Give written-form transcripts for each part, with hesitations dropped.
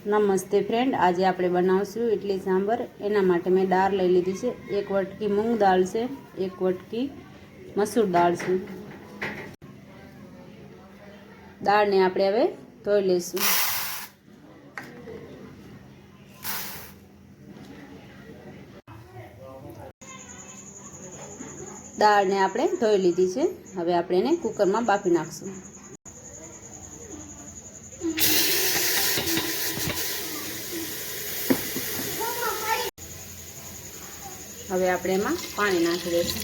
નમસ્તે ફ્રેન્ડ, આજે આપણે બનાવશું ઇડલી સાંભર। એના માટે મેં દાળ લઈ લીધી છે। એક વટકી મૂંગ દાળ છે, એક વટકી મસૂર દાળ છે। દાળને આપણે હવે ધોઈ લઈશું। દાળને આપણે ધોઈ લીધી છે। હવે આપણે એને કુકરમાં બાફી નાખશું। હવે આપણે એમાં પાણી નાખી દઈશું।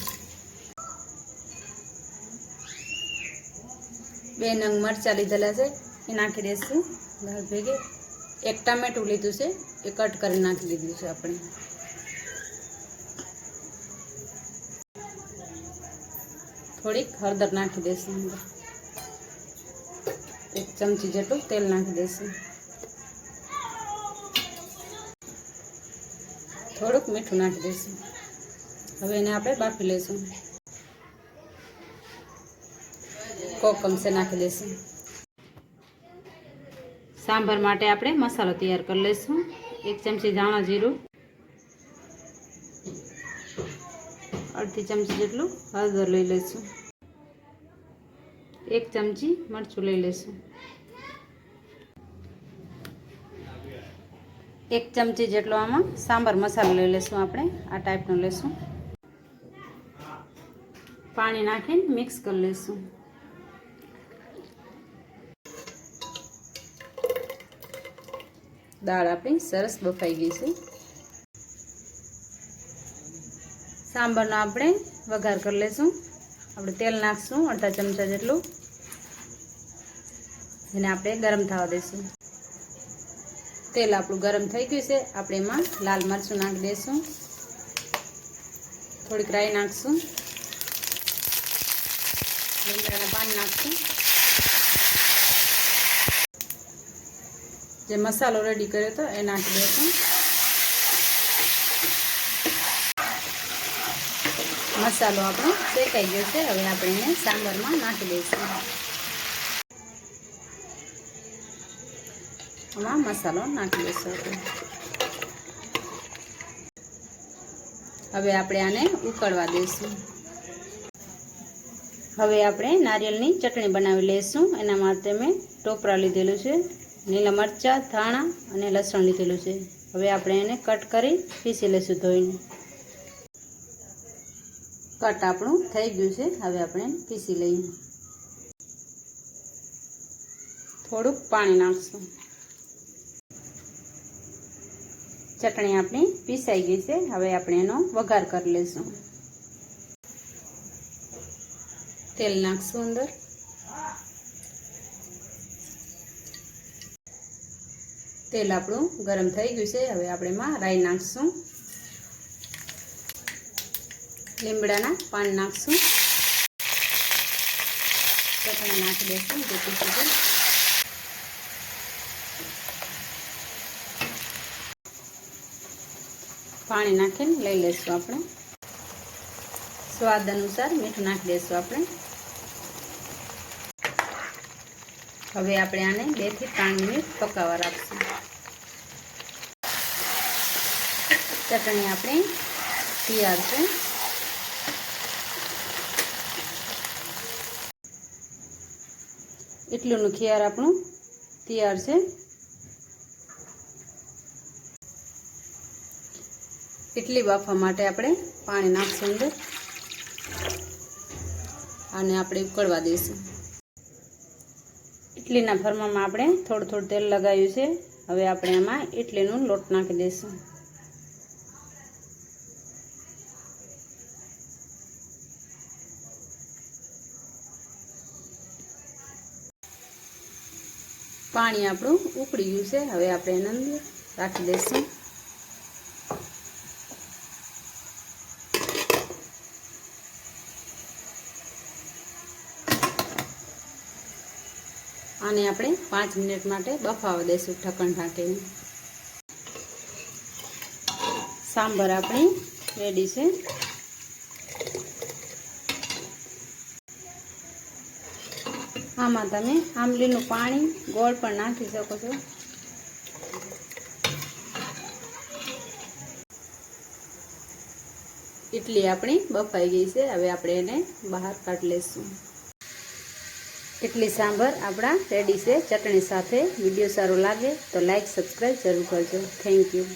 2 નંગ મરચાં લીધેલા છે એ નાખી દઈશું દાળ ભેગે। 1 ટામેટું લીધું છે એ કટ કરી નાખી દીધું છે આપણે। થોડીક હળદર નાખી દઈશું। 1 ચમચી જેટલું તેલ નાખી દઈશું। થોડુંક મીઠું નાખી દઈશું। હવે એને આપણે બાફી લઈશું। કોકમ સે નાખી દઈશું। સાંભર માટે આપણે મસાલો તૈયાર કરી લઈશું। 1 ચમચી ધાણા જીરું, અડધી ચમચી જેટલું હળદર લઈ લઈશું। 1 ચમચી મરચું લઈ લઈશું। 1 ચમચી જેટલો આમાં સાંભર મસાલો લઈ લઈશું। આપણે આ ટાઈપનો લઈશું। પાણી નાખીને મિક્સ કરી લઈશું। દાળ આપણી સરસ બફાઈ ગઈ છે। સાંભરનો આપણે વઘાર કરી લઈશું। આપણે તેલ નાખશું અડધા ચમચા જેટલું, એને આપણે ગરમ થવા દઈશું। તેલ આપણું ગરમ થઈ ગયું છે। આપણે એમાં લાલ મરચું નાખી દઈશું, થોડીક રાઈ નાખશું, લીમડાના પાન નાખશું। જે મસાલો રેડી કર્યો હતો એ નાખી દઈશું। મસાલો આપણો શેકાઈ ગયો છે। હવે આપણે એને સાંભરમાં નાખી દઈશું। આમાં મસાલો નાખી દઈશું આપણે। હવે આપણે આને ઉકળવા દઈશું। હવે આપણે નારિયેળની ચટણી બનાવી લઈશું। એના માટે મેં ટોપરા લીધેલું છે, લીલા મરચાં, ધાણા અને લસણ લીધેલું છે। હવે આપણે એને કટ કરી પીસી લઈશું ધોઈને। કટ આપણું થઈ ગયું છે। હવે આપણે પીસી લઈએ। થોડુંક પાણી નાખશું। ચટણી આપણી પીસાઈ ગઈ છે। હવે આપણે એનો વઘાર કરી લઈશું। તેલ નાખશું અંદર, તેલ આપણું ગરમ થઈ ગયું છે। હવે આપણે એમાં રાઈ નાખશું, લીમડાના પાન નાખશું, ચટણી નાખી દઈશું જે પીસી છે। પાણી નાખીને લઈ લઈશું આપણે। સ્વાદ અનુસાર મીઠું નાખી દઈશું આપણે। હવે આપણે આને 2 થી 3 મિનિટ પકાવવા રાખશું। ચટણી આપણી તૈયાર છે। એટલુંનું ખીયાર આપણું તૈયાર છે। ઇડલી બાફવા માટે આપણે પાણી નાખશું અંદર, આને આપણે ઉકળવા દઈશું। ઇડલીના ફરમામાં આપણે થોડું થોડું તેલ લગાવ્યું છે। હવે આપણે આમાં ઇડલીનો લોટ નાખી દઈશું। પાણી આપણું ઉકળી ગયું છે। હવે આપણે એને અંદર રાખી દઈશું। આને આપણે 5 મિનિટ માટે બફાવા દઈશું ઢક્કણ ઢાંકીને। સાંભર આપણી રેડી છે। આમાં તમે આંબલીનું પાણી, ગોળ પણ નાખી શકો છો। ઇડલી આપણી બફાઈ ગઈ છે. હવે આપણે એને બહાર કાઢી લઈશું. ઇડલી સાંભર આપણા રેડી છે ચટણી સાથે. વિડીયો સારો લાગે તો લાઈક સબસ્ક્રાઈબ જરૂર કરજો. Thank you.